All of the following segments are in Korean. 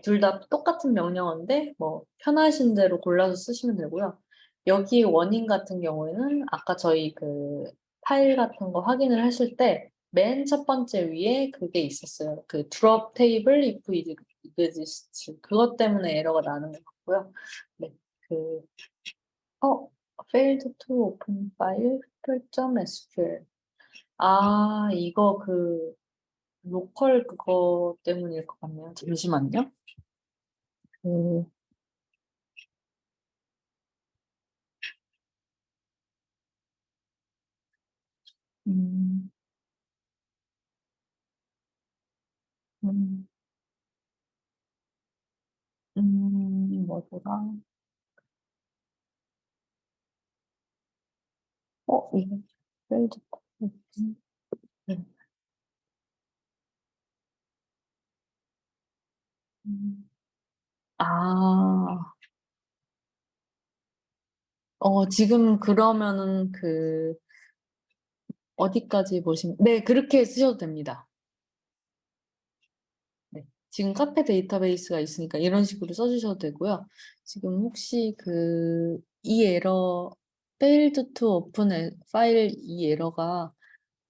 둘 다 똑같은 명령어인데 뭐 편하신 대로 골라서 쓰시면 되고요. 여기 원인 같은 경우에는 아까 저희 그 파일 같은 거 확인을 했을 때 맨 첫 번째 위에 그게 있었어요. 그 drop table if it exists. 그것 때문에 에러가 나는 것 같고요. 네, 그 failed to open file sql. 아, 이거 그 로컬 그거 때문일 것 같네요. 잠시만요. 그 음. 음. 뭐더라? 이거 페이지 뭐지? 네. 음. 아, 지금 그러면은 그 어디까지 보시면 네, 그렇게 쓰셔도 됩니다. 네. 지금 카페 데이터베이스가 있으니까 이런 식으로 써주셔도 되고요. 지금 혹시 그 이 에러 failed to open 파일 이 에러가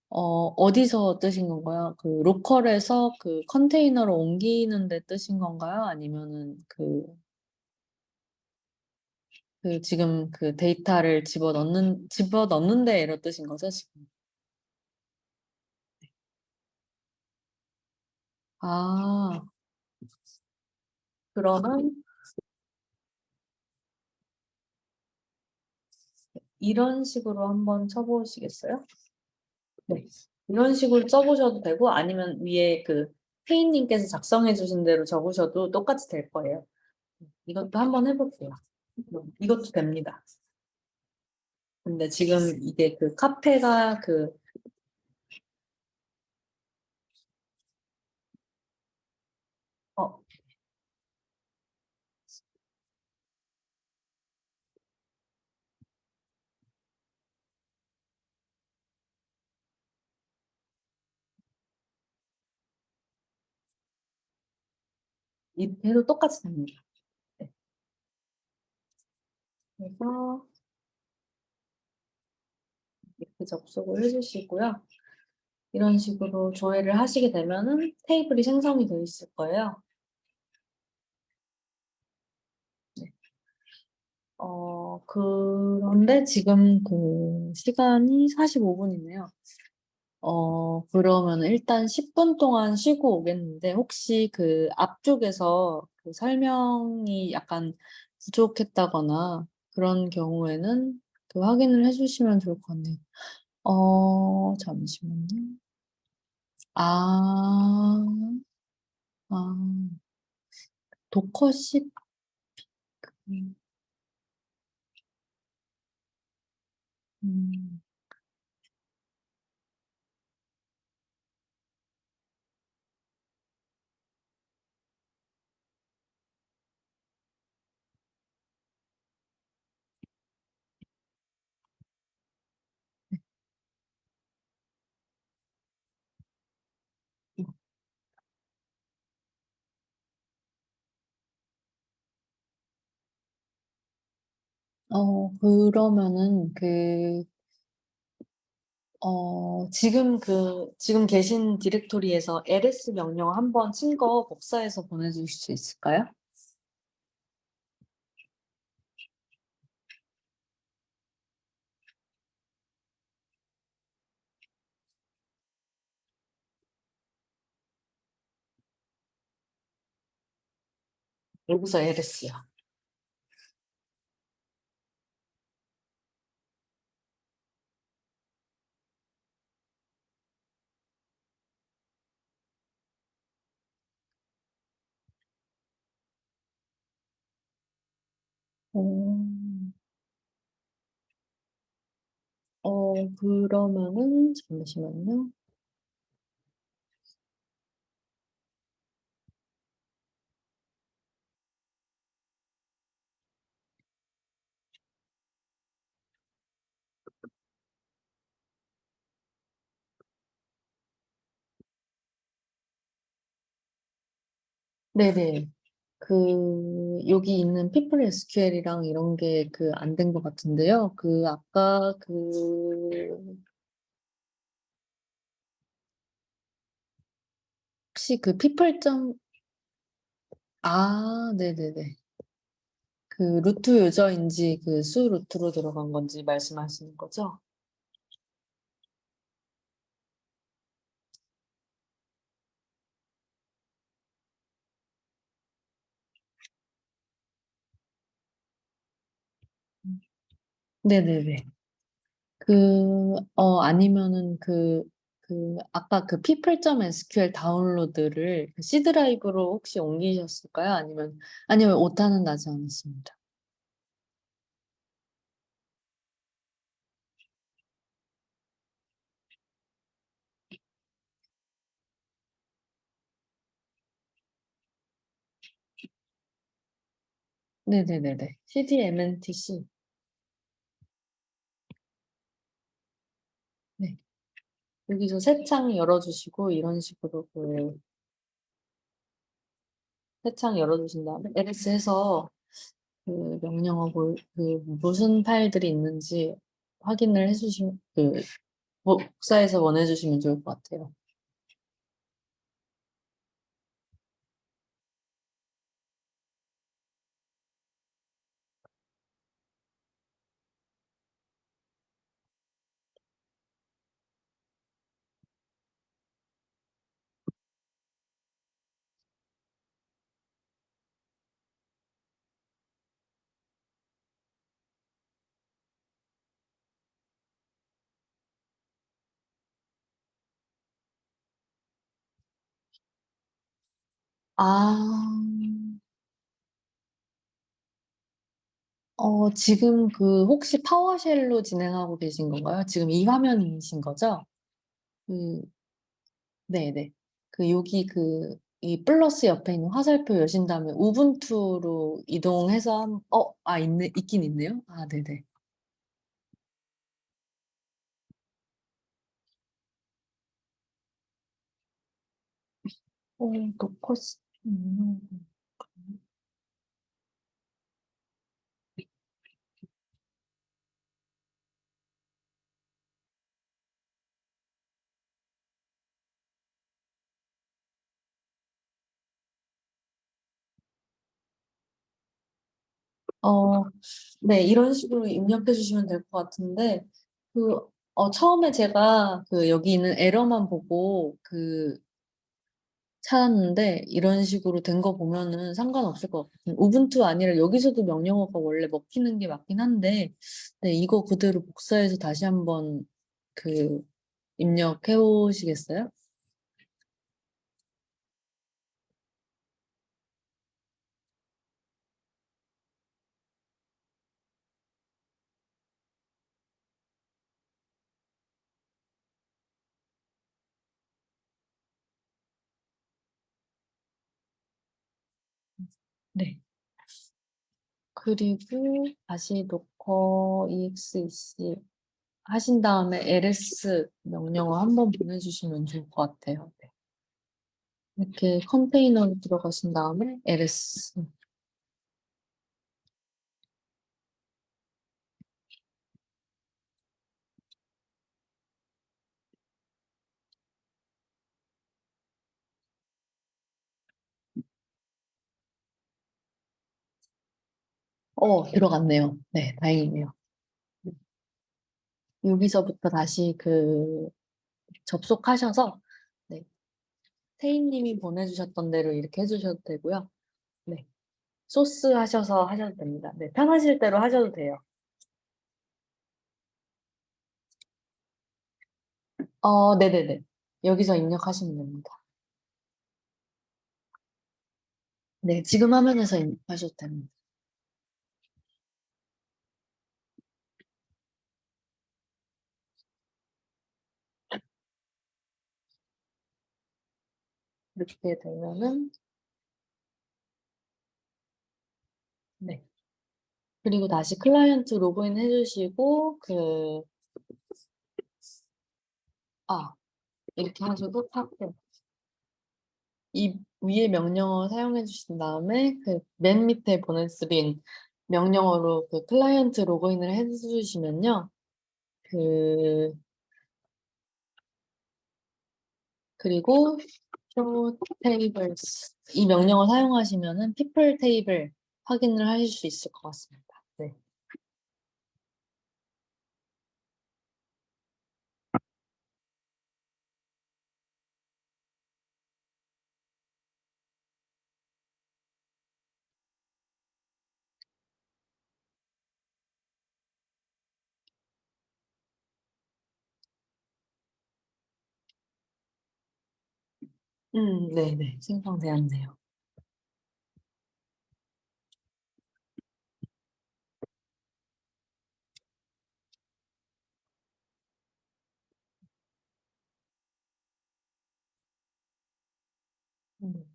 어디서 뜨신 건가요? 그 로컬에서 그 컨테이너로 옮기는 데 뜨신 건가요? 아니면은 지금 그 데이터를 집어넣는 데 에러 뜨신 거죠, 지금? 아, 그러면 이런 식으로 한번 쳐보시겠어요? 네. 이런 식으로 써보셔도 되고 아니면 위에 그 페이님께서 작성해 주신 대로 적으셔도 똑같이 될 거예요. 이것도 한번 해볼게요. 이것도 됩니다. 근데 지금 이게 그 카페가 어, 해도 똑같이 됩니다. 네. 그래서 이렇게 접속을 해주시고요. 이런 식으로 조회를 하시게 되면은 테이블이 생성이 되어 있을 거예요. 네. 그런데 지금 그 시간이 45분이네요. 그러면 일단 10분 동안 쉬고 오겠는데, 혹시 그 앞쪽에서 그 설명이 약간 부족했다거나 그런 경우에는 그 확인을 해주시면 좋을 것 같네요. 잠시만요. 아, 아, 도커십, 음, 음, 그러면은 지금 계신 디렉토리에서 ls 명령 한번 친 거 복사해서 보내주실 수 있을까요? 여기서 ls요. 어, 그러면은, 잠시만요. 네네. 여기 있는 people SQL이랑 이런 게 안 된 것 같은데요. 아까 혹시 people 네네네. 루트 유저인지 수 루트로 들어간 건지 말씀하시는 거죠? 네네네. 아니면은 아까 people.sql 다운로드를 C 드라이브로 혹시 옮기셨을까요? 아니면 오타는 나지 않았습니다. 네네네네. cdmntc. 네. 여기서 새 창 열어주시고, 이런 식으로 새 창 열어주신 다음에 ls 해서 명령어고, 무슨 파일들이 있는지 확인을 해주시면, 복사해서 원해주시면 좋을 것 같아요. 아, 지금 혹시 파워쉘로 진행하고 계신 건가요? 지금 이 화면이신 거죠? 그, 네네. 여기 이 플러스 옆에 있는 화살표 여신 다음에 우분투로 이동해서 있긴 있네요. 아, 네네. 노커스. 어, 네, 이런 식으로 입력해 주시면 될 것 같은데, 처음에 제가 여기 있는 에러만 보고 찾았는데, 이런 식으로 된 거 보면은 상관없을 것 같아요. 우분투 아니라 여기서도 명령어가 원래 먹히는 게 맞긴 한데, 네, 이거 그대로 복사해서 다시 한번 그 입력해 보시겠어요? 네. 그리고 다시 docker exec 하신 다음에 ls 명령어 한번 보내주시면 좋을 것 같아요. 네. 이렇게 컨테이너로 들어가신 다음에 ls. 들어갔네요. 네, 다행이네요. 여기서부터 다시 접속하셔서, 네, 태희님이 보내주셨던 대로 이렇게 해주셔도 되고요. 네, 소스 하셔서 하셔도 됩니다. 네, 편하실 대로 하셔도 돼요. 네네네. 여기서 입력하시면 됩니다. 네, 지금 화면에서 입력하셔도 됩니다. 이렇게 되면은, 네. 그리고 다시 클라이언트 로그인 해주시고, 아, 이렇게 하시고, 탑, 위에 명령어 사용해 주신 다음에 그 맨 밑에 보내드린 명령어로 그 클라이언트 로그인을 해 주시면요. 그 그리고 show tables 이 명령어 사용하시면은 people 테이블 확인을 하실 수 있을 것 같습니다. 네. 네네. 생성되었네요. 음.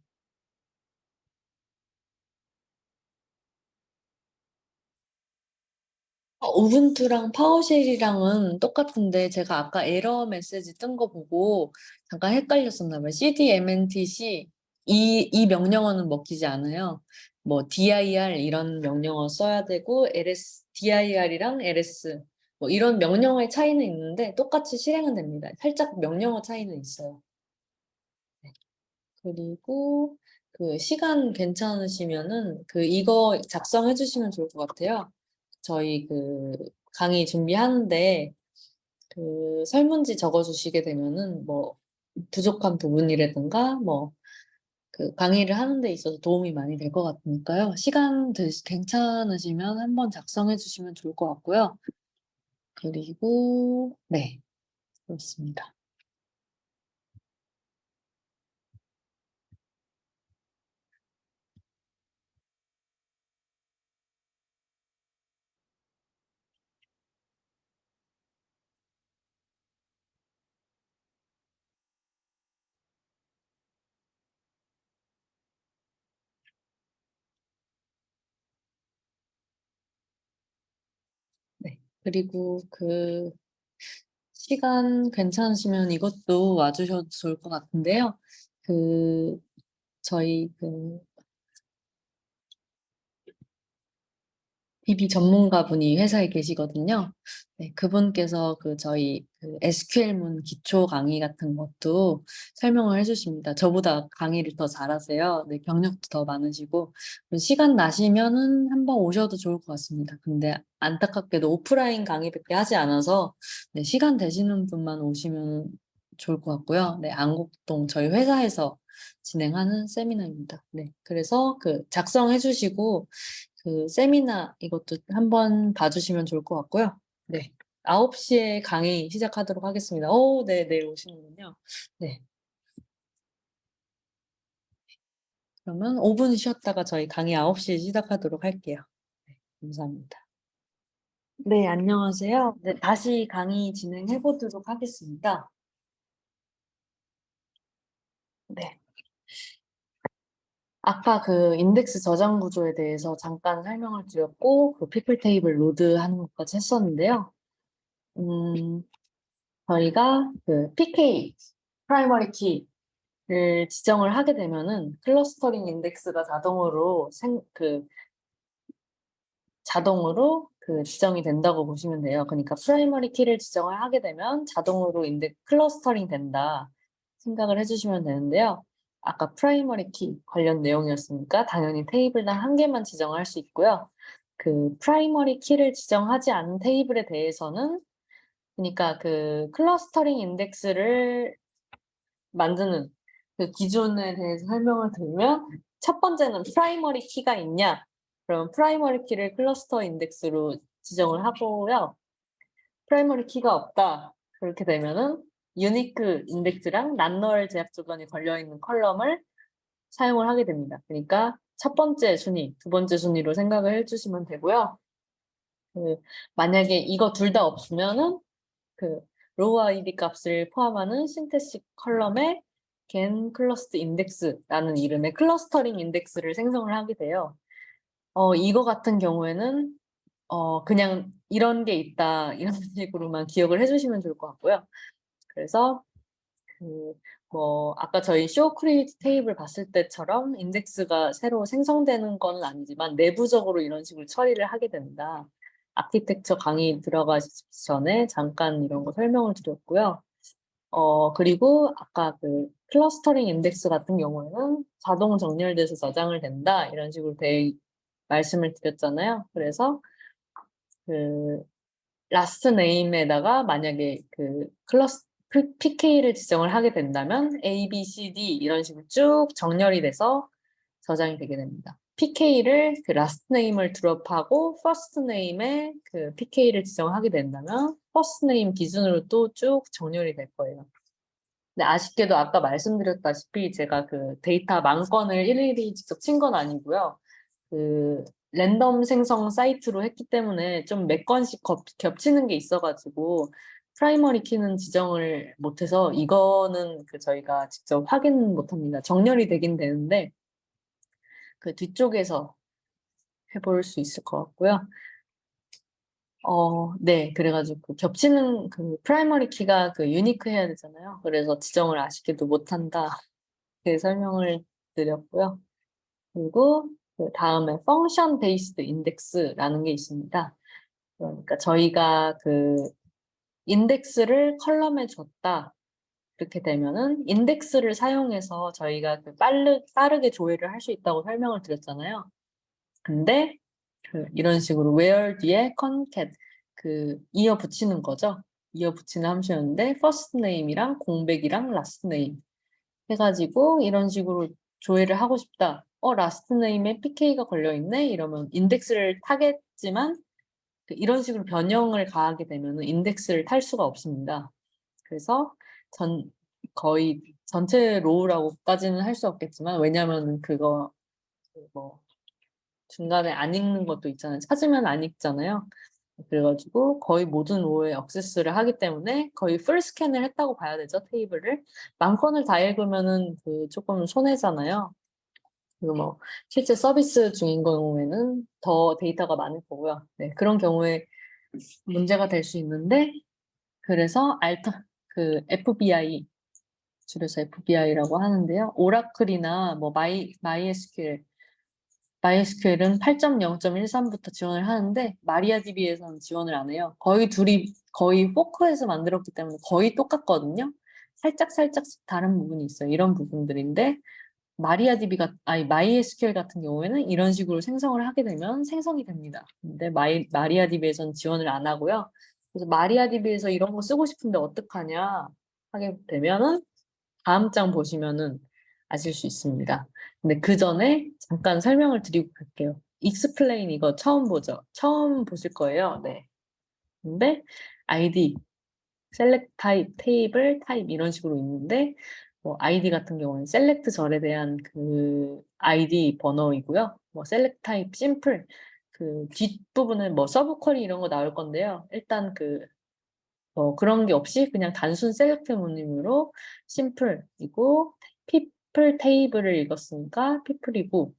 우분투랑 파워쉘이랑은 똑같은데 제가 아까 에러 메시지 뜬 거 보고 잠깐 헷갈렸었나 봐요. cdmntc 이 명령어는 먹히지 않아요. 뭐 dir 이런 명령어 써야 되고 ls dir이랑 ls 뭐 이런 명령어의 차이는 있는데 똑같이 실행은 됩니다. 살짝 명령어 차이는 있어요. 네. 그리고 그 시간 괜찮으시면은 그 이거 작성해 주시면 좋을 것 같아요. 저희 그 강의 준비하는데 그 설문지 적어 주시게 되면은 뭐 부족한 부분이라든가 뭐 그 강의를 하는 데 있어서 도움이 많이 될 것 같으니까요. 시간 괜찮으시면 한번 작성해 주시면 좋을 것 같고요. 그리고 네, 그렇습니다. 네. 그리고 그 시간 괜찮으시면 이것도 와 주셔도 좋을 것 같은데요. 그 저희 그 DB 전문가분이 회사에 계시거든요. 네, 그분께서 그 저희 그 SQL문 기초 강의 같은 것도 설명을 해 주십니다. 저보다 강의를 더 잘하세요. 네, 경력도 더 많으시고 시간 나시면은 한번 오셔도 좋을 것 같습니다. 근데 안타깝게도 오프라인 강의밖에 하지 않아서 네, 시간 되시는 분만 오시면 좋을 것 같고요. 네, 안국동 저희 회사에서 진행하는 세미나입니다. 네, 그래서 그 작성해 주시고 그 세미나 이것도 한번 봐주시면 좋을 것 같고요. 네. 9시에 강의 시작하도록 하겠습니다. 오, 네, 내일 오시는군요. 네. 그러면 5분 쉬었다가 저희 강의 9시에 시작하도록 할게요. 네, 감사합니다. 네, 안녕하세요. 네, 다시 강의 진행해 보도록 하겠습니다. 네. 아까 그 인덱스 저장 구조에 대해서 잠깐 설명을 드렸고, 그 피플 테이블 로드 하는 것까지 했었는데요. 음, 저희가 그 PK, 프라이머리 키를 지정을 하게 되면은 클러스터링 인덱스가 자동으로 그 지정이 된다고 보시면 돼요. 그러니까 프라이머리 키를 지정을 하게 되면 자동으로 클러스터링 된다 생각을 해주시면 되는데요. 아까 프라이머리 키 관련 내용이었으니까 당연히 테이블당 한 개만 지정할 수 있고요. 그 프라이머리 키를 지정하지 않은 테이블에 대해서는 그러니까 그 클러스터링 인덱스를 만드는 그 기준에 대해서 설명을 드리면 첫 번째는 프라이머리 키가 있냐? 그럼 프라이머리 키를 클러스터 인덱스로 지정을 하고요. 프라이머리 키가 없다. 그렇게 되면은 유니크 인덱스랑 난널 제약 조건이 걸려 있는 컬럼을 사용을 하게 됩니다. 그러니까 첫 번째 순위, 두 번째 순위로 생각을 해주시면 되고요. 그 만약에 이거 둘 다 없으면은 그 로우 아이디 값을 포함하는 신테식 컬럼에 겐 클러스트 인덱스라는 이름의 클러스터링 인덱스를 생성을 하게 돼요. 이거 같은 경우에는 그냥 이런 게 있다 이런 식으로만 기억을 해주시면 좋을 것 같고요. 그래서 그 뭐 아까 저희 쇼 크리에이트 테이블 봤을 때처럼 인덱스가 새로 생성되는 건 아니지만 내부적으로 이런 식으로 처리를 하게 된다. 아키텍처 강의 들어가기 전에 잠깐 이런 거 설명을 드렸고요. 그리고 아까 그 클러스터링 인덱스 같은 경우에는 자동 정렬돼서 저장을 된다. 이런 식으로 말씀을 드렸잖아요. 그래서 그 라스트 네임에다가 만약에 그 PK를 지정을 하게 된다면 A, B, C, D 이런 식으로 쭉 정렬이 돼서 저장이 되게 됩니다. PK를 그 라스트 네임을 드롭하고 퍼스트 네임에 그 PK를 지정하게 된다면 퍼스트 네임 기준으로 또 쭉 정렬이 될 거예요. 근데 아쉽게도 아까 말씀드렸다시피 제가 그 데이터 만 건을 일일이 직접 친 건 아니고요. 그 랜덤 생성 사이트로 했기 때문에 좀 몇 건씩 겹치는 게 있어가지고 프라이머리 키는 지정을 못해서 이거는 그 저희가 직접 확인 못합니다. 정렬이 되긴 되는데 그 뒤쪽에서 해볼 수 있을 것 같고요. 네, 그래가지고 그 겹치는 그 프라이머리 키가 그 유니크 해야 되잖아요. 그래서 지정을 아쉽게도 못한다. 이렇게 설명을 드렸고요. 그리고 그 다음에 펑션 베이스드 인덱스라는 게 있습니다. 그러니까 저희가 그 인덱스를 컬럼에 줬다. 이렇게 되면은 인덱스를 사용해서 저희가 그 빠르게 조회를 할 수 있다고 설명을 드렸잖아요. 근데 그 이런 식으로 where 뒤에 concat 그 이어 붙이는 거죠. 이어 붙이는 함수였는데 first name이랑 공백이랑 last name 해가지고 이런 식으로 조회를 하고 싶다. last name에 PK가 걸려있네? 이러면 인덱스를 타겠지만 이런 식으로 변형을 가하게 되면 인덱스를 탈 수가 없습니다. 그래서 거의 전체 로우라고까지는 할 수 없겠지만 왜냐하면 그거 뭐 중간에 안 읽는 것도 있잖아요. 찾으면 안 읽잖아요. 그래가지고 거의 모든 로우에 액세스를 하기 때문에 거의 풀 스캔을 했다고 봐야 되죠, 테이블을. 만 건을 다 읽으면은 그 조금 손해잖아요. 그리고 뭐 실제 서비스 중인 경우에는 더 데이터가 많을 거고요. 네, 그런 경우에 문제가 될 수 있는데 그래서 그 FBI 줄여서 FBI라고 하는데요. 오라클이나 뭐 MySQL은 8.0.13부터 지원을 하는데 마리아DB에서는 지원을 안 해요. 거의 포크에서 만들었기 때문에 거의 똑같거든요. 살짝 다른 부분이 있어요. 이런 부분들인데 MySQL 같은 경우에는 이런 식으로 생성을 하게 되면 생성이 됩니다. 근데 마리아DB에서는 지원을 안 하고요. 그래서 마리아DB에서 이런 거 쓰고 싶은데 어떡하냐 하게 되면은 다음 장 보시면은 아실 수 있습니다. 근데 그 전에 잠깐 설명을 드리고 갈게요. explain 이거 처음 보죠? 처음 보실 거예요. 네. 근데 ID, select type, table, type 이런 식으로 있는데 뭐 ID 같은 경우는 select 절에 대한 그 ID 번호이고요. 뭐 select type, simple 그 뒷부분은 뭐 서브 쿼리 이런 거 나올 건데요. 일단 그런 게 없이 그냥 단순 셀렉트 모님으로 심플이고 people table을 읽었으니까 people이고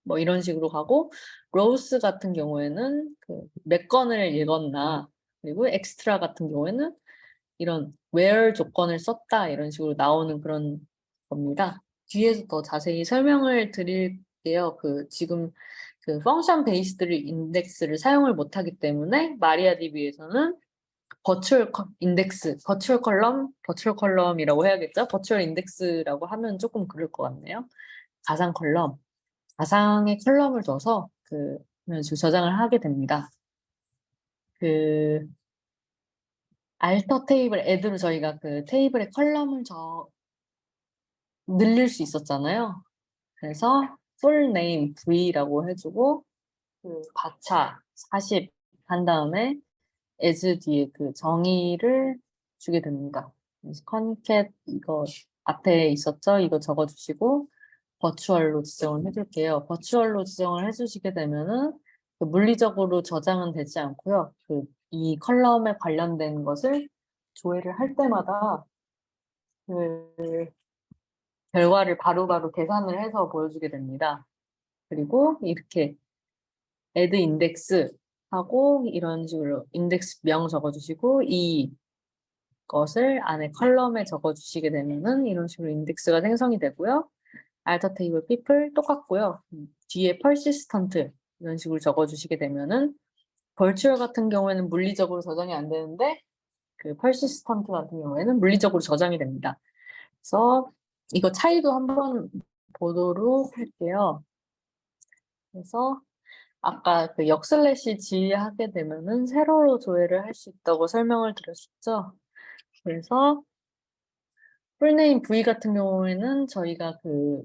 뭐 이런 식으로 가고 로우스 같은 경우에는 그 몇 건을 읽었나 그리고 엑스트라 같은 경우에는 이런 where 조건을 썼다 이런 식으로 나오는 그런 겁니다. 뒤에서 더 자세히 설명을 드릴게요. 지금 그 펑션 베이스드 인덱스를 사용을 못하기 때문에 마리아DB에서는 버추얼 컬럼이라고 해야겠죠? 버추얼 인덱스라고 하면 조금 그럴 것 같네요. 가상 컬럼, 가상의 컬럼을 둬서 이런 식으로 저장을 하게 됩니다. 알터 테이블 애드로 저희가 그 테이블에 컬럼을 늘릴 수 있었잖아요. 그래서 full name V라고 해주고 바차 40 한 다음에 as 뒤에 그 정의를 주게 됩니다. 그래서 concat 이거 앞에 있었죠? 이거 적어주시고 버추얼로 지정을 해줄게요. 버추얼로 지정을 해주시게 되면은 물리적으로 저장은 되지 않고요. 이 컬럼에 관련된 것을 조회를 할 때마다 그 결과를 바로바로 계산을 해서 보여주게 됩니다. 그리고 이렇게 add index 하고 이런 식으로 인덱스 명 적어주시고 이 것을 안에 컬럼에 적어주시게 되면은 이런 식으로 인덱스가 생성이 되고요. alter table people 똑같고요. 뒤에 persistent 이런 식으로 적어주시게 되면은 virtual 같은 경우에는 물리적으로 저장이 안 되는데 그 persistent 같은 경우에는 물리적으로 저장이 됩니다. 그래서 이거 차이도 한번 보도록 할게요. 그래서 아까 그 역슬래시 G 하게 되면은 세로로 조회를 할 수 있다고 설명을 드렸었죠. 그래서 풀네임 V 같은 경우에는 저희가 그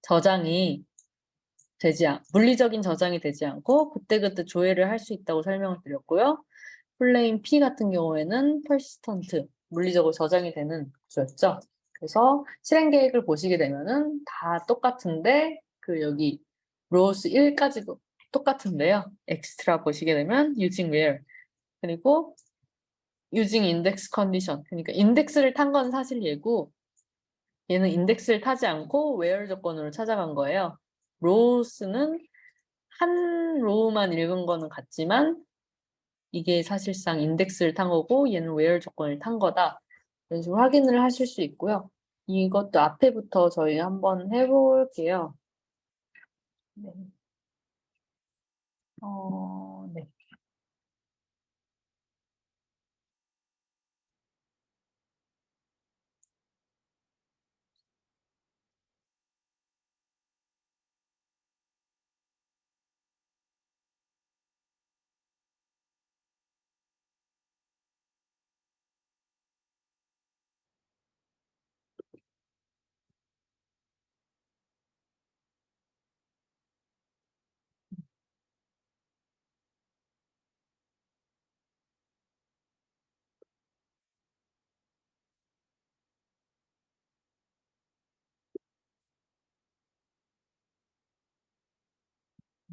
저장이 물리적인 저장이 되지 않고 그때그때 조회를 할 수 있다고 설명을 드렸고요. 풀네임 P 같은 경우에는 persistent, 물리적으로 저장이 되는 구조였죠. 그래서 실행 계획을 보시게 되면은 다 똑같은데 그 여기 rows 1까지도 똑같은데요. 엑스트라 보시게 되면 using where 그리고 using index condition 그러니까 인덱스를 탄 건 사실 얘고 얘는 인덱스를 타지 않고 where 조건으로 찾아간 거예요. rows는 한 로우만 읽은 거는 같지만 이게 사실상 인덱스를 탄 거고 얘는 where 조건을 탄 거다. 이런 식으로 확인을 하실 수 있고요. 이것도 앞에부터 저희 한번 해볼게요. 네. 네.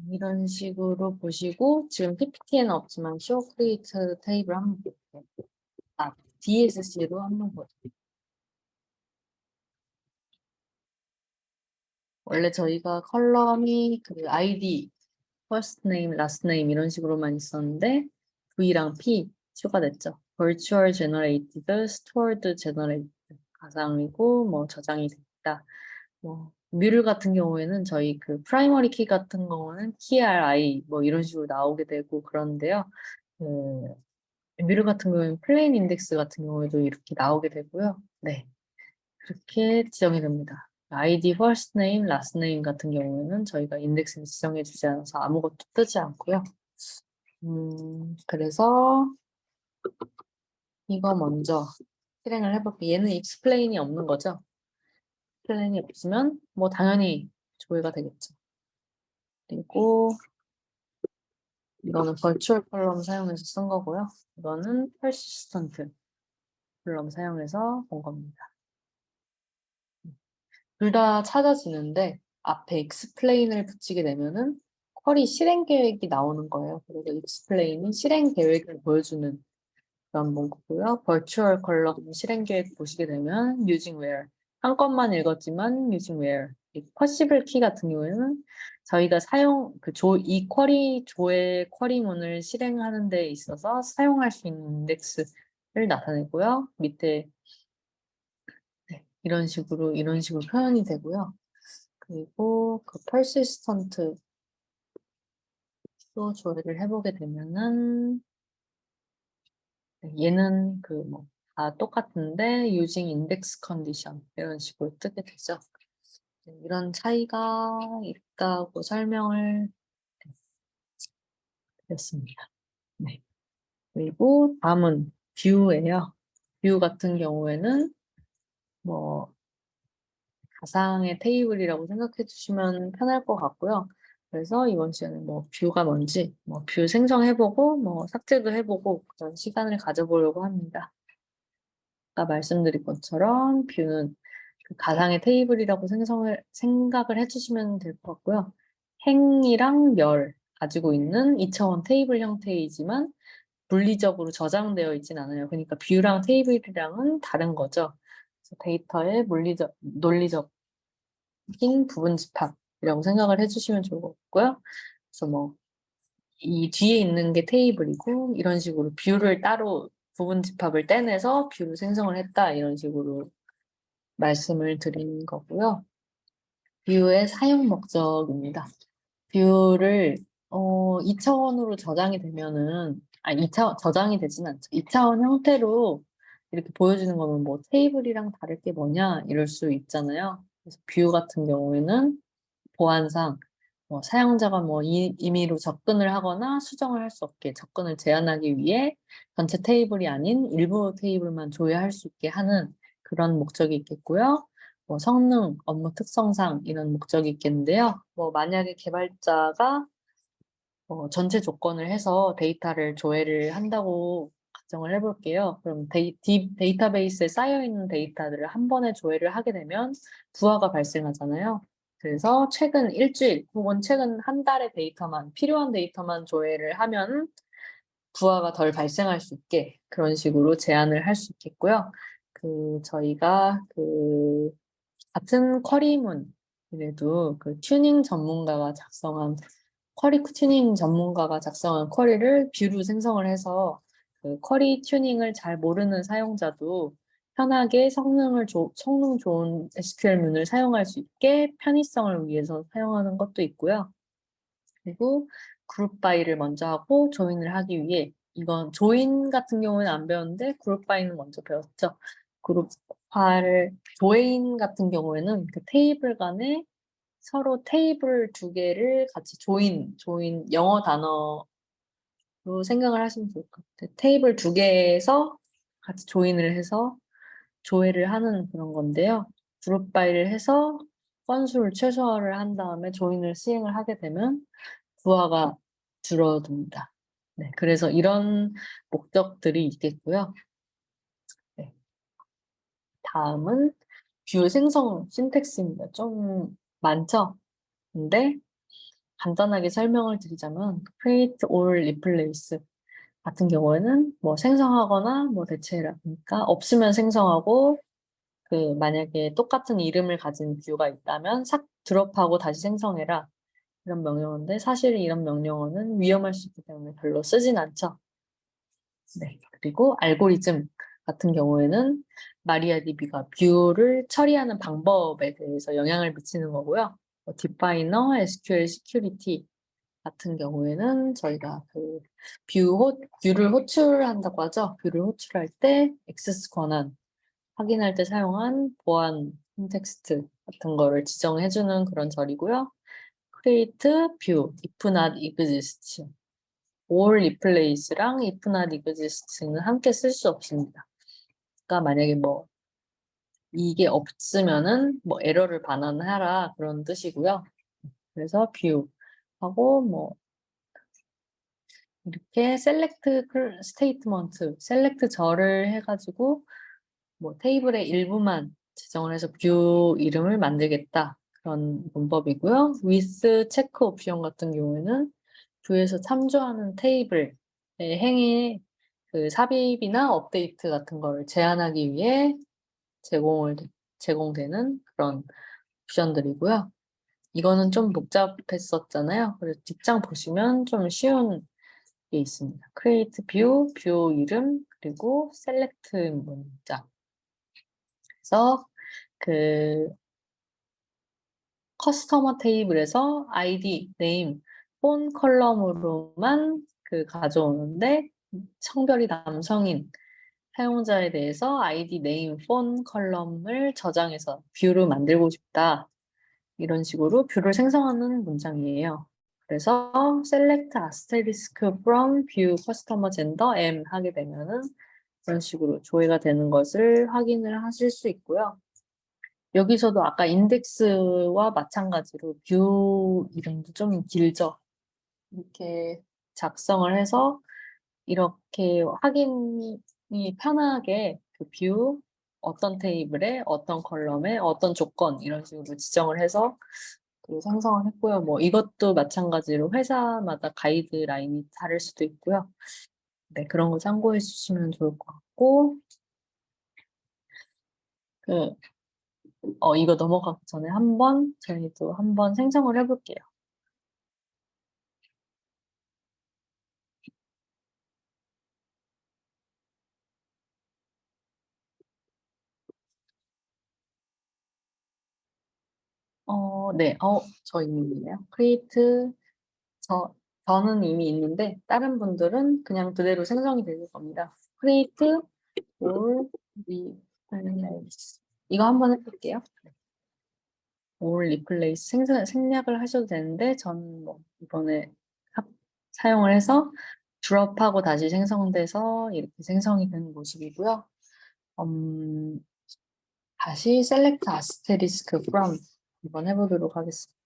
이런 식으로 보시고 지금 PPT에는 없지만 show create 테이블 한번 볼게요. DSC로 한번 보세요. 원래 저희가 컬럼이 그 ID, first name, last name 이런 식으로만 있었는데 V랑 P 추가됐죠. virtual generated, stored generated 가상이고 뭐 저장이 됐다. 뭐 뮤를 같은 경우에는 저희 그 프라이머리 키 같은 경우는 KRI 뭐 이런 식으로 나오게 되고 그런데요. 그 뮤를 같은 경우에는 플레인 인덱스 같은 경우에도 이렇게 나오게 되고요. 네. 그렇게 지정이 됩니다. ID first name, last name 같은 경우에는 저희가 인덱스를 지정해 주지 않아서 아무것도 뜨지 않고요. 그래서 이거 먼저 실행을 해볼게요. 얘는 explain이 없는 거죠. explain이 없으면 뭐 당연히 조회가 되겠죠. 그리고 이거는 virtual 컬럼 사용해서 쓴 거고요. 이거는 persistent 컬럼 사용해서 본 겁니다. 둘 다 찾아지는데 앞에 explain을 붙이게 되면은 쿼리 실행 계획이 나오는 거예요. 그래서 explain이 실행 계획을 보여주는 그런 문구고요. virtual 컬럼 실행 계획 보시게 되면 using where 한 건만 읽었지만 using where 이 possible key 같은 경우에는 저희가 이 쿼리 조의 쿼리문을 실행하는 데 있어서 사용할 수 있는 인덱스를 나타내고요. 밑에 네, 이런 식으로 표현이 되고요. 그리고 그 persistent도 조회를 해보게 되면은 네, 얘는 그 뭐 다 똑같은데 using index condition 이런 식으로 뜨게 되죠. 네, 이런 차이가 있다고 설명을 드렸습니다. 네. 그리고 다음은 뷰예요. 뷰 같은 경우에는 뭐 가상의 테이블이라고 생각해 주시면 편할 것 같고요. 그래서 이번 시간에 뭐 뷰가 뭔지 뭐 뷰 생성해보고 뭐 삭제도 해보고 그런 시간을 가져보려고 합니다. 아까 말씀드린 것처럼 뷰는 그 가상의 테이블이라고 생각을 해주시면 될 것 같고요. 행이랑 멸 가지고 있는 2차원 테이블 형태이지만 물리적으로 저장되어 있진 않아요. 그러니까 뷰랑 테이블이랑은 다른 거죠. 그래서 데이터의 논리적인 부분 집합이라고 생각을 해주시면 좋을 것 같고요. 그래서 뭐 이 뒤에 있는 게 테이블이고 이런 식으로 뷰를 따로 부분 집합을 떼내서 뷰를 생성을 했다. 이런 식으로 말씀을 드린 거고요. 뷰의 사용 목적입니다. 뷰를 2차원으로 저장이 되면은, 저장이 되진 않죠. 2차원 형태로 이렇게 보여주는 거면 뭐 테이블이랑 다를 게 뭐냐 이럴 수 있잖아요. 그래서 뷰 같은 경우에는 보안상 뭐 사용자가 뭐 임의로 접근을 하거나 수정을 할 수 없게 접근을 제한하기 위해 전체 테이블이 아닌 일부 테이블만 조회할 수 있게 하는 그런 목적이 있겠고요. 뭐 성능, 업무 특성상 이런 목적이 있겠는데요. 뭐 만약에 개발자가 전체 조건을 해서 데이터를 조회를 한다고 가정을 해볼게요. 그럼 데이터베이스에 쌓여있는 데이터들을 한 번에 조회를 하게 되면 부하가 발생하잖아요. 그래서 최근 일주일 혹은 최근 한 달의 데이터만, 필요한 데이터만 조회를 하면 부하가 덜 발생할 수 있게 그런 식으로 제한을 할 수 있겠고요. 저희가 같은 쿼리문이라도 튜닝 전문가가 작성한 쿼리를 뷰로 생성을 해서 쿼리 튜닝을 잘 모르는 사용자도 편하게 성능 좋은 SQL문을 사용할 수 있게 편의성을 위해서 사용하는 것도 있고요. 그리고 그룹 바이를 먼저 하고 조인을 하기 위해 이건 조인 같은 경우는 안 배웠는데 그룹 바이는 먼저 배웠죠. 그룹 파를 조인 같은 경우에는 그 테이블 간에 서로 테이블 두 개를 같이 조인 영어 단어로 생각을 하시면 좋을 것 같아요. 테이블 두 개에서 같이 조인을 해서 조회를 하는 그런 건데요. 그룹 바이를 해서 건수를 최소화를 한 다음에 조인을 시행을 하게 되면 부하가 줄어듭니다. 네, 그래서 이런 목적들이 있겠고요. 네, 다음은 뷰 생성 신텍스입니다. 좀 많죠? 근데 간단하게 설명을 드리자면 create all replace 같은 경우에는 뭐 생성하거나 뭐 대체해라. 그러니까 없으면 생성하고 만약에 똑같은 이름을 가진 뷰가 있다면 드롭하고 다시 생성해라. 이런 명령어인데 사실 이런 명령어는 위험할 수 있기 때문에 별로 쓰진 않죠. 네. 그리고 알고리즘 같은 경우에는 마리아DB가 뷰를 처리하는 방법에 대해서 영향을 미치는 거고요. 디파이너, SQL 시큐리티 같은 경우에는 저희가 뷰를 호출한다고 하죠. 뷰를 호출할 때 액세스 권한 확인할 때 사용한 보안 콘텍스트 같은 거를 지정해주는 그런 절이고요. create view, if not exist. all replace랑 if not exist는 함께 쓸 수 없습니다. 그러니까 만약에 뭐 이게 없으면은 뭐 에러를 반환하라 그런 뜻이고요. 그래서 view 하고 뭐 이렇게 select statement, select 절을 해가지고 뭐 테이블의 일부만 지정을 해서 뷰 이름을 만들겠다. 그런 문법이고요. with 체크 옵션 같은 경우에는 뷰에서 참조하는 테이블의 행위 삽입이나 업데이트 같은 걸 제한하기 위해 제공되는 그런 옵션들이고요. 이거는 좀 복잡했었잖아요. 그래서 뒷장 보시면 좀 쉬운 게 있습니다. create view, 뷰 이름, 그리고 select 문자. 그래서 커스터머 테이블에서 아이디, 네임, 폰 컬럼으로만 가져오는데 성별이 남성인 사용자에 대해서 아이디, 네임, 폰 컬럼을 저장해서 뷰를 만들고 싶다. 이런 식으로 뷰를 생성하는 문장이에요. 그래서 select asterisk from view customer gender m 하게 되면은 이런 식으로 조회가 되는 것을 확인을 하실 수 있고요. 여기서도 아까 인덱스와 마찬가지로 뷰 이름도 좀 길죠. 이렇게 작성을 해서 이렇게 확인이 편하게 뷰, 어떤 테이블에, 어떤 컬럼에, 어떤 조건 이런 식으로 지정을 해서 생성을 했고요. 뭐 이것도 마찬가지로 회사마다 가이드라인이 다를 수도 있고요. 네, 그런 거 참고해 주시면 좋을 것 같고 이거 넘어가기 전에 저희도 한번 생성을 해볼게요. 네, 저 이미 있네요. create, 저는 이미 있는데, 다른 분들은 그냥 그대로 생성이 되실 겁니다. create or replace. 이거 한번 해볼게요. or replace 생략을 하셔도 되는데, 저는 뭐 이번에 사용을 해서 drop하고 다시 생성돼서 이렇게 생성이 되는 모습이고요. 다시 select asterisk from 한번 해보도록 하겠습니다.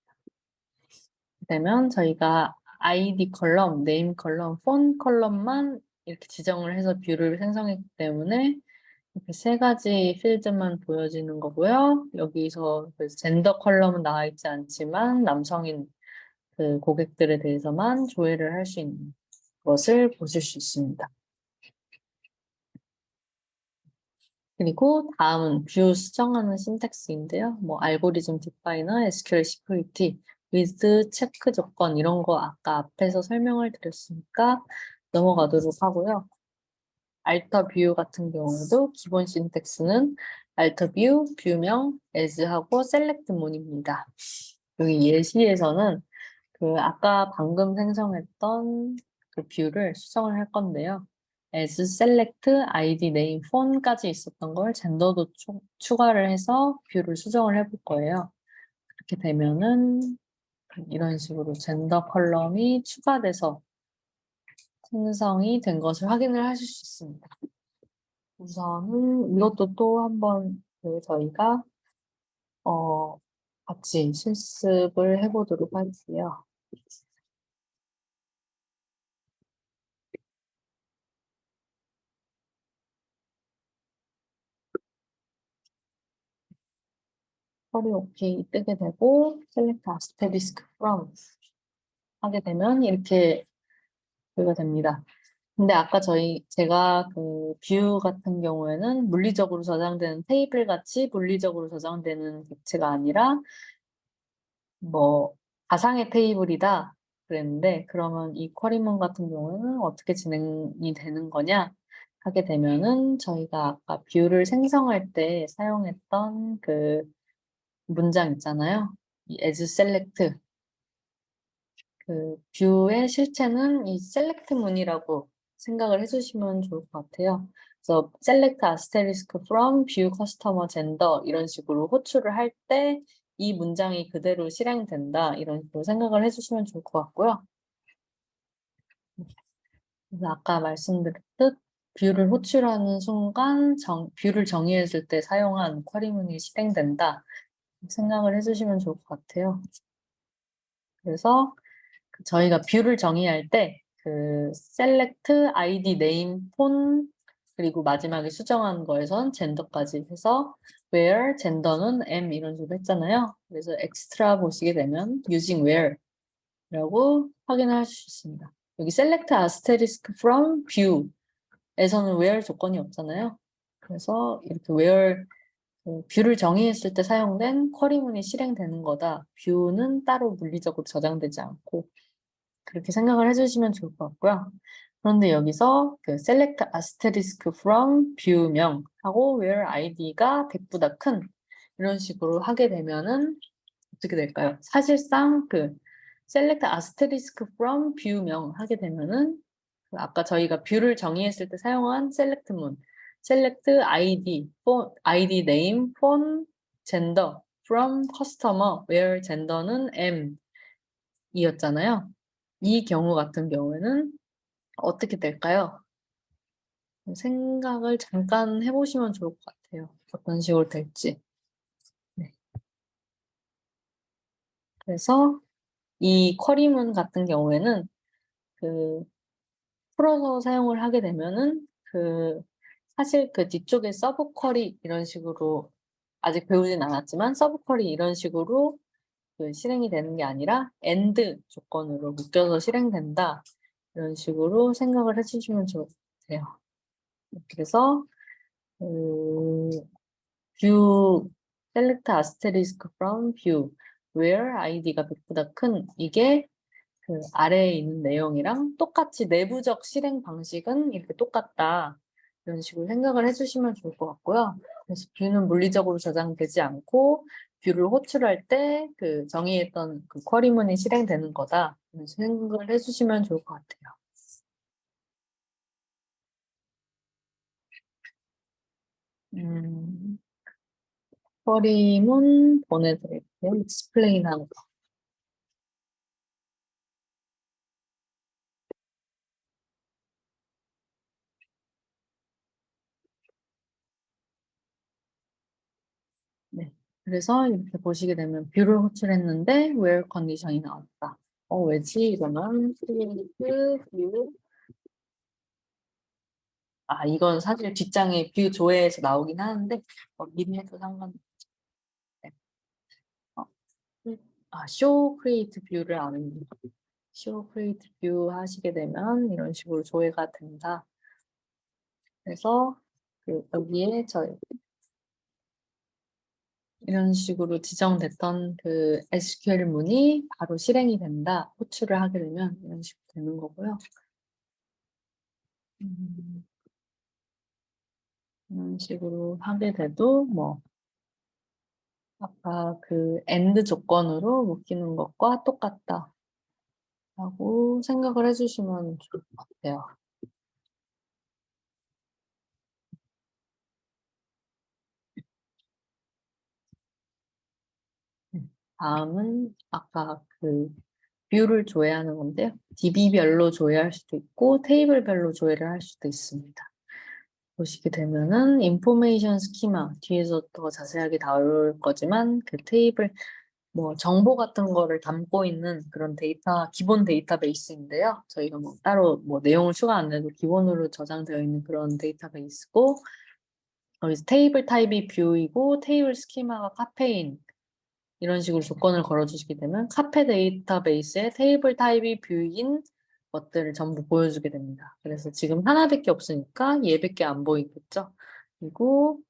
되면 저희가 ID 컬럼, 네임 컬럼, 폰 컬럼만 이렇게 지정을 해서 뷰를 생성했기 때문에 이렇게 세 가지 필드만 보여지는 거고요. 여기서 그 젠더 컬럼은 나와 있지 않지만 남성인 그 고객들에 대해서만 조회를 할 수 있는 것을 보실 수 있습니다. 그리고 다음은 뷰 수정하는 신텍스인데요. 뭐 알고리즘 디파이너, SQL 시큐리티, with 체크 조건 이런 거 아까 앞에서 설명을 드렸으니까 넘어가도록 하고요. 알터 뷰 같은 경우도 기본 신텍스는 알터 뷰, 뷰명, as하고 select 문입니다. 여기 예시에서는 그 아까 방금 생성했던 그 뷰를 수정을 할 건데요. as select id name phone까지 있었던 걸 젠더도 추가를 해서 뷰를 수정을 해볼 거예요. 그렇게 되면은 이런 식으로 젠더 컬럼이 추가돼서 생성이 된 것을 확인을 하실 수 있습니다. 우선은 이것도 또 한번 저희가 같이 실습을 해보도록 할게요. 허리 오케이 뜨게 되고 select asterisk from 하게 되면 이렇게 뷰가 됩니다. 근데 아까 제가 그 뷰 같은 경우에는 물리적으로 저장되는 테이블 같이 물리적으로 저장되는 객체가 아니라 뭐 가상의 테이블이다 그랬는데 그러면 이 쿼리문 같은 경우는 어떻게 진행이 되는 거냐 하게 되면은 저희가 아까 뷰를 생성할 때 사용했던 그 문장 있잖아요. 이 as select 그 뷰의 실체는 이 select 문이라고 생각을 해주시면 좋을 것 같아요. 그래서 select asterisk from view customer gender 이런 식으로 호출을 할 때 이 문장이 그대로 실행된다 이런 식으로 생각을 해주시면 좋을 것 같고요. 그래서 아까 말씀드렸듯 뷰를 호출하는 순간 뷰를 정의했을 때 사용한 쿼리문이 실행된다 생각을 해주시면 좋을 것 같아요. 그래서 저희가 뷰를 정의할 때 그 select id name 폰 그리고 마지막에 수정한 거에선 젠더까지 해서 where 젠더는 m 이런 식으로 했잖아요. 그래서 엑스트라 보시게 되면 using where라고 확인할 수 있습니다. 여기 select asterisk from view에서는 where 조건이 없잖아요. 그래서 이렇게 where 뷰를 정의했을 때 사용된 쿼리문이 실행되는 거다. 뷰는 따로 물리적으로 저장되지 않고 그렇게 생각을 해주시면 좋을 것 같고요. 그런데 여기서 그 select asterisk from view명 하고 where id가 100보다 큰 이런 식으로 하게 되면은 어떻게 될까요? 사실상 그 select asterisk from view명 하게 되면은 그 아까 저희가 뷰를 정의했을 때 사용한 select 문 select id name, phone, gender from customer where gender는 m 이었잖아요. 이 경우 같은 경우에는 어떻게 될까요? 생각을 잠깐 해보시면 좋을 것 같아요. 어떤 식으로 될지. 네. 그래서 이 쿼리문 같은 경우에는 그 풀어서 사용을 하게 되면은 그 사실 그 뒤쪽에 서브 쿼리 이런 식으로 아직 배우진 않았지만 서브 쿼리 이런 식으로 그 실행이 되는 게 아니라 AND 조건으로 묶여서 실행된다. 이런 식으로 생각을 해주시면 좋을 것 같아요. 그래서 view select asterisk from view where id가 100보다 큰 이게 그 아래에 있는 내용이랑 똑같이 내부적 실행 방식은 이렇게 똑같다. 이런 식으로 생각을 해주시면 좋을 것 같고요. 그래서 뷰는 물리적으로 저장되지 않고 뷰를 호출할 때 그 정의했던 그 쿼리문이 실행되는 거다. 생각을 해주시면 좋을 것 같아요. 음, 쿼리문 보내드릴게요. 익스플레인 하는 거. 네. 그래서 이렇게 보시게 되면 뷰를 호출했는데 where 컨디션이 나왔다. 왜지? 이러면 create view. 이건 사실 뒷장에 뷰 조회에서 나오긴 하는데 미리 해도 상관없어요. 어, show create view를 아는 show create view 하시게 되면 이런 식으로 조회가 된다. 그래서 여기에 이런 식으로 지정됐던 그 SQL 문이 바로 실행이 된다. 호출을 하게 되면 이런 식으로 되는 거고요. 이런 식으로 하게 돼도 뭐 아까 그 AND 조건으로 묶이는 것과 똑같다 라고 생각을 해주시면 좋을 것 같아요. 다음은 아까 그 뷰를 조회하는 건데요. DB별로 조회할 수도 있고 테이블별로 조회를 할 수도 있습니다. 보시게 되면은 인포메이션 스키마 뒤에서 더 자세하게 다룰 거지만 그 테이블 뭐 정보 같은 거를 담고 있는 그런 기본 데이터베이스인데요. 저희가 뭐 따로 뭐 내용을 추가 안 해도 기본으로 저장되어 있는 그런 데이터베이스고 여기서 테이블 타입이 뷰이고 테이블 스키마가 카페인 이런 식으로 조건을 걸어주시게 되면 카페 데이터베이스에 테이블 타입이 뷰인 것들을 전부 보여주게 됩니다. 그래서 지금 하나밖에 없으니까 얘밖에 안 보이겠죠. 그리고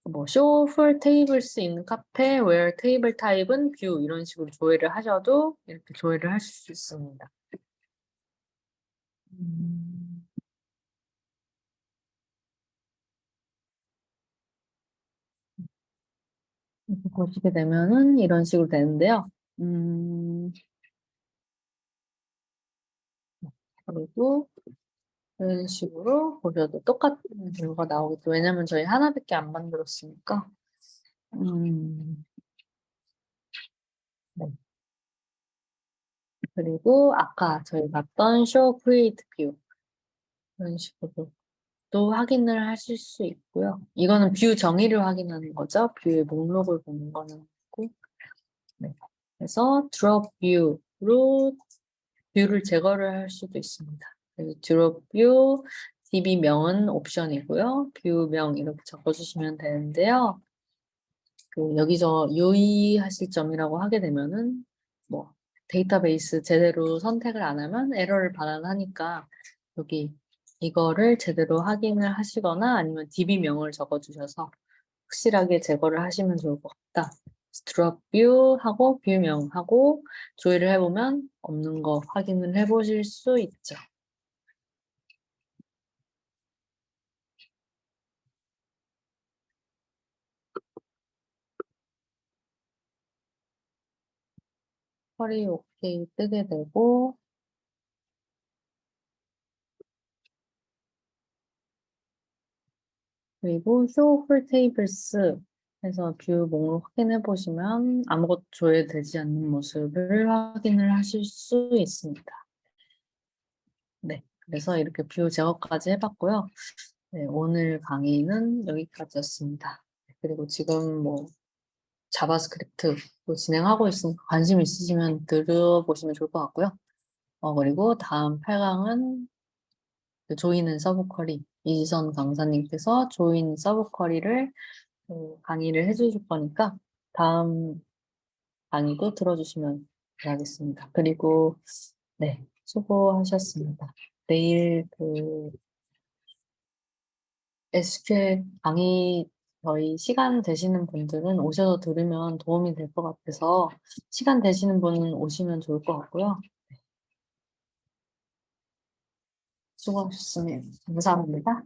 뭐 show for tables in 카페 where table 타입은 뷰 이런 식으로 조회를 하셔도 이렇게 조회를 하실 수 있습니다. 음, 이렇게 보시게 되면은 이런 식으로 되는데요. 그리고 이런 식으로 보셔도 똑같은 결과가 나오겠죠. 왜냐면 저희 하나밖에 안 만들었으니까. 음, 네. 그리고 아까 저희 봤던 show create view 이런 식으로 또 확인을 하실 수 있고요. 이거는 뷰 정의를 확인하는 거죠. 뷰의 목록을 보는 거는 있고. 네. 그래서 drop view로 뷰를 제거를 할 수도 있습니다. 그래서 drop view db명은 옵션이고요. 뷰명 이렇게 적어주시면 되는데요. 여기서 유의하실 점이라고 하게 되면은 뭐 데이터베이스 제대로 선택을 안 하면 에러를 발환하니까 여기 이거를 제대로 확인을 하시거나 아니면 DB명을 적어주셔서 확실하게 제거를 하시면 좋을 것 같다. drop view 하고 뷰명 하고 조회를 해보면 없는 거 확인을 해보실 수 있죠. 쿼리 오케이 뜨게 되고 그리고 show full tables 해서 뷰 목록 확인해 보시면 아무것도 조회되지 않는 모습을 확인을 하실 수 있습니다. 네, 그래서 이렇게 뷰 제거까지 해봤고요. 네, 오늘 강의는 여기까지였습니다. 그리고 지금 뭐 자바스크립트도 진행하고 있으니까 관심 있으시면 들어보시면 좋을 것 같고요. 그리고 다음 8강은 조이는 서브쿼리 이지선 강사님께서 조인 서브쿼리를 강의를 해주실 거니까 다음 강의도 들어주시면 감사하겠습니다. 그리고 네, 수고하셨습니다. 내일 SQL 강의 저희 시간 되시는 분들은 오셔서 들으면 도움이 될 것 같아서 시간 되시는 분은 오시면 좋을 것 같고요. 수고하셨습니다. 감사합니다.